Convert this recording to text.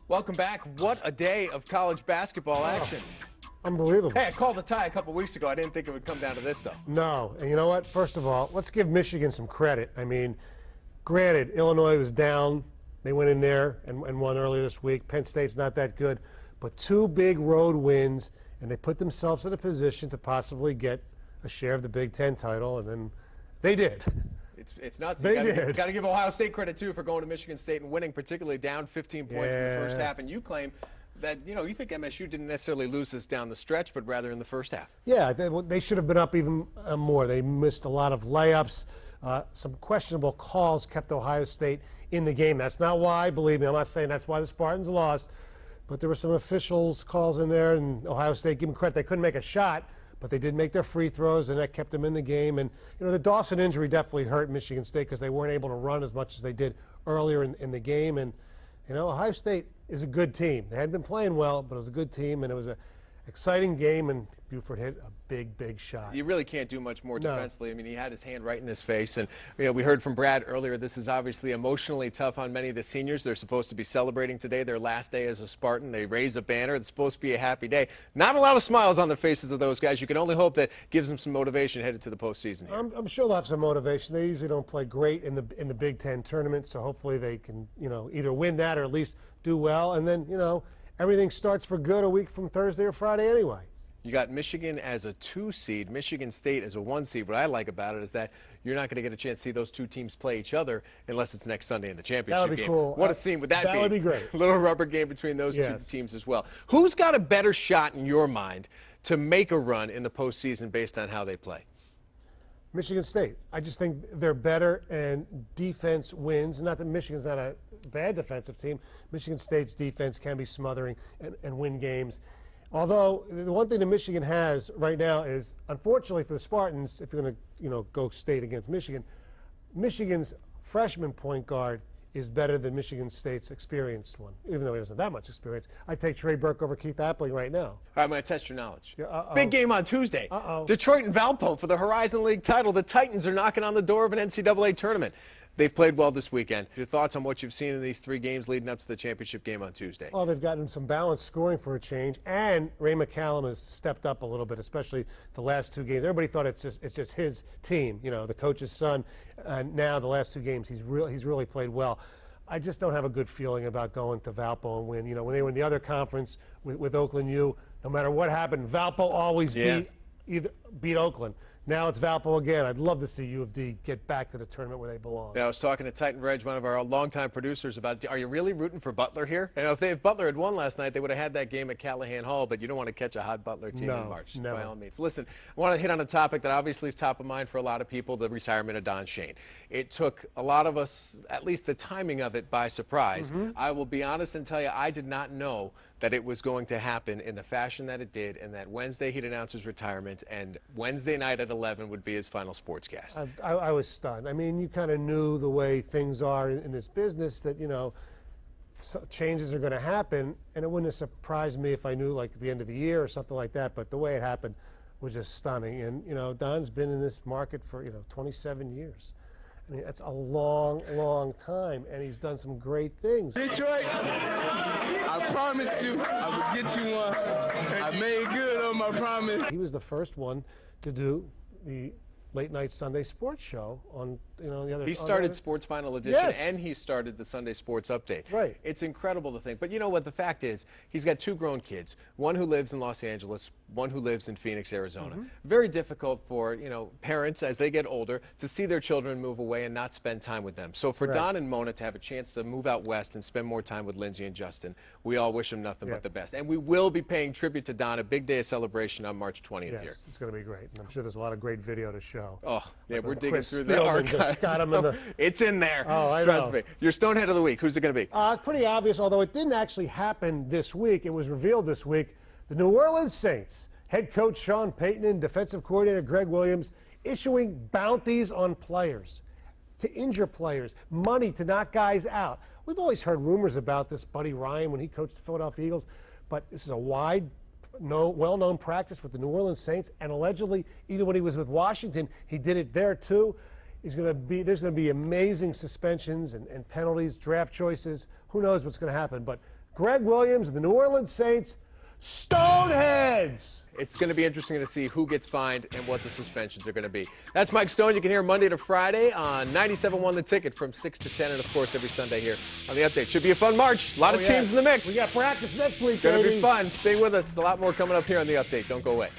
Welcome back. What a day of college basketball action. Unbelievable. Hey, I called the tie a couple weeks ago. I didn't think it would come down to this, though. No. And you know what? First of all, let's give Michigan some credit. I mean, granted, Illinois was down. They went in there and won earlier this week. Penn State's not that good. But two big road wins, and they put themselves in a position to possibly get a share of the Big Ten title, and then they did. It's nuts. They did. Got to give Ohio State credit, too, for going to Michigan State and winning, particularly down 15 points in the first half. And you claim that, you think MSU didn't necessarily lose this down the stretch, but rather in the first half. Yeah, they should have been up even more. They missed a lot of layups. Some questionable calls kept Ohio State in the game. That's not why, believe me, I'm not saying that's why the Spartans lost, but there were some officials' calls in there, and Ohio State, give them credit, they couldn't make a shot, but they did make their free throws, and that kept them in the game. And, the Dawson injury definitely hurt Michigan State because they weren't able to run as much as they did earlier in the game. And, Ohio State is a good team. They hadn't been playing well, but it was a good team, and it was an exciting game, and Buford hit a big shot. You really can't do much more defensively. I mean, he had his hand right in his face. And, we heard from Brad earlier, this is obviously emotionally tough on many of the seniors. They're supposed to be celebrating today, their last day as a Spartan. They raise a banner. It's supposed to be a happy day. Not a lot of smiles on the faces of those guys. You can only hope that gives them some motivation headed to the postseason here. I'm sure they'll have some motivation. They usually don't play great in the Big Ten tournament, so hopefully they can, either win that or at least do well. And then, everything starts for good a week from Thursday or Friday anyway. You got Michigan as a 2 seed, Michigan State as a 1 seed. What I like about it is that you're not going to get a chance to see those two teams play each other unless it's next Sunday in the championship game. That would be cool. What a scene would that be? That would be great. A little rubber game between those two teams as well. Who's got a better shot in your mind to make a run in the postseason based on how they play? Michigan State. I just think they're better, and defense wins. Not that Michigan's not a bad defensive team. Michigan State's defense can be smothering and win games. Although the one thing that Michigan has right now is, unfortunately for the Spartans, if you're going to go State against Michigan, Michigan's freshman point guard is better than Michigan State's experienced one, even though he doesn't have that much experience. I take Trey Burke over Keith Appling right now. All right, I'm going to test your knowledge. Yeah, big game on Tuesday. Detroit and Valpo for the Horizon League title. The Titans are knocking on the door of an NCAA tournament. They've played well this weekend. Your thoughts on what you've seen in these 3 games leading up to the championship game on Tuesday? Well, they've gotten some balanced scoring for a change, and Ray McCallum has stepped up a little bit, especially the last 2 games. Everybody thought it's just his team, the coach's son. And now the last 2 games, he's really played well. I just don't have a good feeling about going to Valpo and win. When they were in the other conference with Oakland U, no matter what happened, Valpo always beat Oakland. Now it's Valpo again. I'd love to see U of D get back to the tournament where they belong. Yeah, I was talking to Titan Reg, one of our longtime producers, about, are you really rooting for Butler here? If Butler had won last night, they would have had that game at Callahan Hall, but you don't want to catch a hot Butler team in March, by all means. Listen, I want to hit on a topic that obviously is top of mind for a lot of people, the retirement of Don Shane. It took a lot of us, at least the timing of it, by surprise. I will be honest and tell you, I did not know that it was going to happen in the fashion that it did, and that Wednesday he'd announce his retirement, and Wednesday night at 11 would be his final sportscast. I was stunned. I mean, you kind of knew the way things are in this business that, changes are going to happen, and it wouldn't have surprised me if I knew, like, at the end of the year or something like that, but the way it happened was just stunning. And, Don's been in this market for, 27 years. I mean, that's a long time, and he's done some great things. Detroit, I promised you I would get you one. I made good on my promise. He was the first one to do the late night Sunday sports show on, the other. He started Sports Final Edition, and he started the Sunday Sports Update. Right. It's incredible to think. But you know what? The fact is, he's got 2 grown kids, one who lives in Los Angeles, one who lives in Phoenix, Arizona. Very difficult for, parents as they get older to see their children move away and not spend time with them. So for Don and Mona to have a chance to move out west and spend more time with Lindsay and Justin, we all wish them nothing but the best. And we will be paying tribute to Don, a big day of celebration on March 20th here. Yes, it's going to be great. And I'm sure there's a lot of great video to show. Oh, yeah, we're digging Chris through the archives. Got him in the... It's in there. Oh, I Trust know. me. Your Stonehead of the Week, who's it going to be? It's pretty obvious, although it didn't actually happen this week. It was revealed this week. The New Orleans Saints, head coach Sean Payton and defensive coordinator Greg Williams issuing bounties on players to injure players, money to knock guys out. We've always heard rumors about this, Buddy Ryan, when he coached the Philadelphia Eagles, but this is a well-known practice with the New Orleans Saints, and allegedly, even when he was with Washington, he did it there too. There's going to be amazing suspensions and penalties, draft choices. Who knows what's going to happen? But Greg Williams and the New Orleans Saints, Stoneheads. It's going to be interesting to see who gets fined and what the suspensions are going to be. That's Mike Stone. You can hear Monday to Friday on 97.1 The Ticket from 6 to 10, and of course every Sunday here on The Update. Should be a fun March. A lot of teams in the mix. We got practice next week, Going to be fun. Stay with us. A lot more coming up here on The Update. Don't go away.